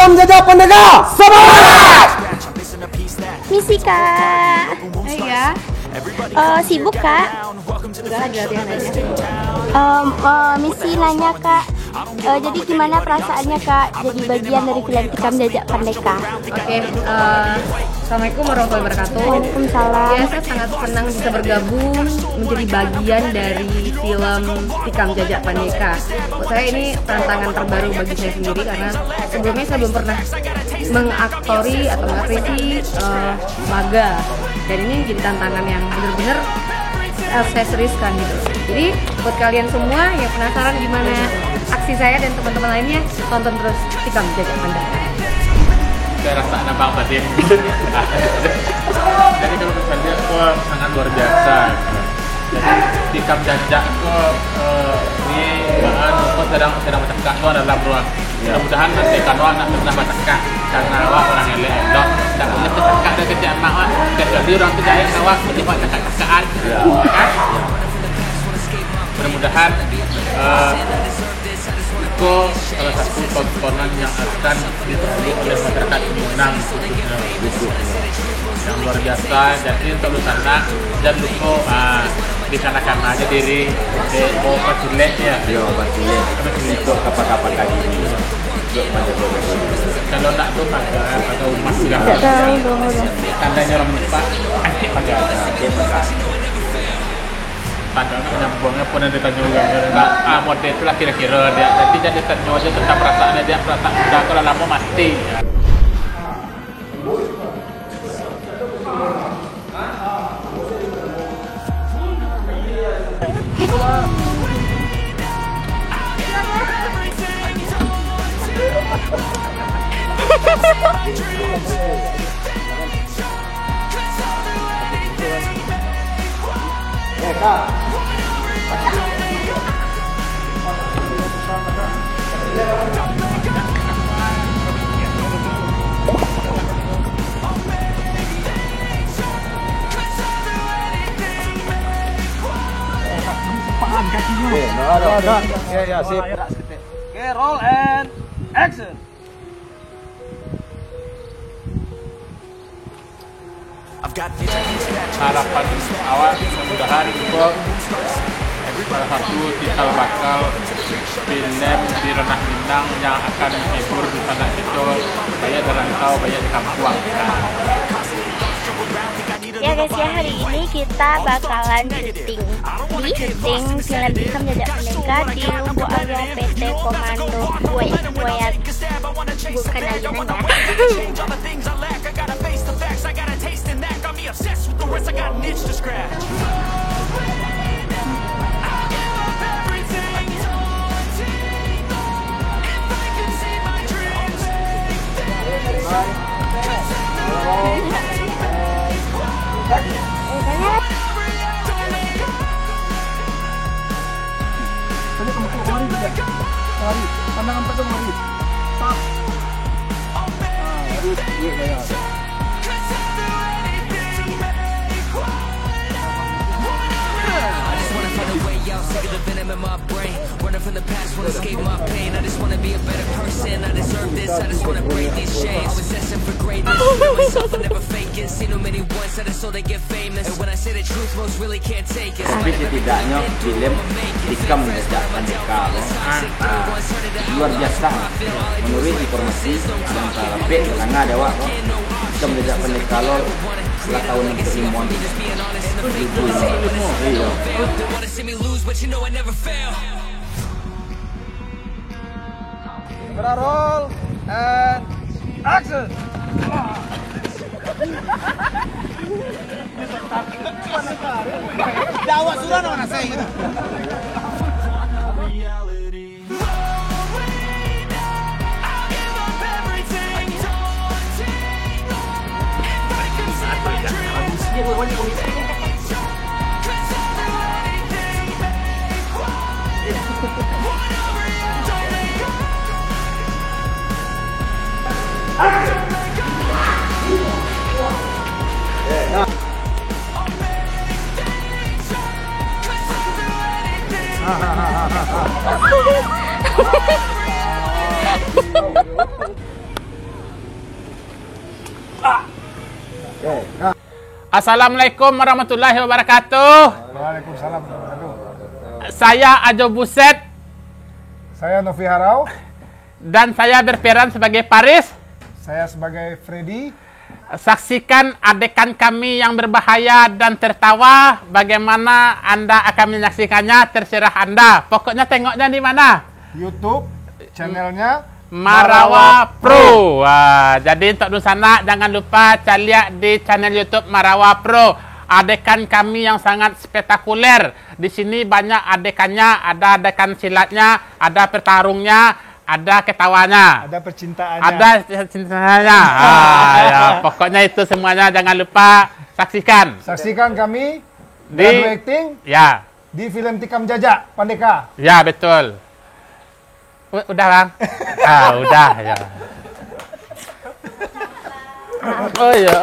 Tikam Jajak Pendeka. Semangat! Misi Kak. Iya. Sibuk Kak? Udah lagi latihan aja. Misi nanya Kak. Jadi gimana perasaannya Kak jadi bagian dari film Tikam Jajak Pendeka? Oke, Assalamualaikum warahmatullahi wabarakatuh. Waalaikumsalam. Ya, saya sangat senang bisa bergabung menjadi bagian dari film Tikam Jajak Pendeka. Buat saya ini tantangan terbaru bagi saya sendiri karena sebelumnya saya belum pernah mengaktori atau mengakrisi laga. Dan ini jadi tantangan yang benar-benar saya seriuskan gitu. Jadi buat kalian semua yang penasaran gimana aksi saya dan teman-teman lainnya, tonton terus Tikam Jajak Pendeka. Saya rasa nambah batin. Jadi kalau misalnya itu sangat luar biasa. Jadi Tikam Jajak itu ini bahan untuk sedang bertekak itu adalah ruang. Mudah-mudahan nanti kalau anak pernah bertekak karena orang elek dok tak punya bertekak ada kerja mak jadi orang tu jahit awak menyebabkan tekak-tekakan. Mudah-mudahan itu salah satu tontonan yang akan diterima oleh masyarakat Minang yang luar biasa. Jadi untuk Lusana jangan lupa dikanalkan aja diri di bawah Batulet ya. Yo Batulet. Untuk kapan-kapan kali ini. Kalau nak tuh pakai umat segala. Tidak tahu dong. Tandanya orang lupa antik pakai. Padahal punya buangnya pun ada tanya juga. Nah, model itulah kira-kira dia. Nanti jadi tanya aja tentang perasaannya dia perasaan sudah kalau lama mati. Ya, sip. Okay, roll and action. Harapan awal mudah-mudahan itu salah satu cikal bakal film di ranah Minang yang akan menghibur di sana itu banyak di rantau, banyak di kampung. Ya guys ya, hari ini kita bakalan syuting film Tikam Jajak Pendeka di Lubuk Area PT Komando Buayat bukan ayunan Pandangan penuh mari. Pak. Sick of the venom in my brain. Running from the past, wanna escape my pain. I just wanna be a better person. I deserve this. I just wanna break these chains. Obsessing for greatness. Know myself, I never fake it. Seen too many ones that are so they get famous. And when I say the truth, most really can't take it. Tapi setidaknya film Tikam Jajak Pendeka luar biasa. Menurut informasi yang saya dapat karena ada wak Tikam Jajak Pendeka lo setelah tahun yang ke-5 iya. Roll and action. Jawa sudah mana saya gitu. Assalamualaikum warahmatullahi wabarakatuh. Waalaikumsalam. Saya Ajo Buset Saya Novi Harau. dan saya berperan sebagai Paris. Saya sebagai Freddy. Saksikan adegan kami yang berbahaya dan tertawa. Bagaimana Anda akan menyaksikannya terserah Anda. Pokoknya tengoknya di mana? YouTube channelnya Marawa Pro. Wah, jadi untuk Nusana jangan lupa lihat di channel YouTube Marawa Pro. Adegan kami yang sangat spektakuler. Di sini banyak adegannya, ada adegan silatnya, ada pertarungnya, ada ketawanya, ada percintaannya. ada cintanya. Ya, pokoknya itu semuanya jangan lupa saksikan. Saksikan kami Di- Dadu Acting Ya, di film Tikam Jajak Pandeka. ya betul. Udah bang? Udah ya. Oh ya.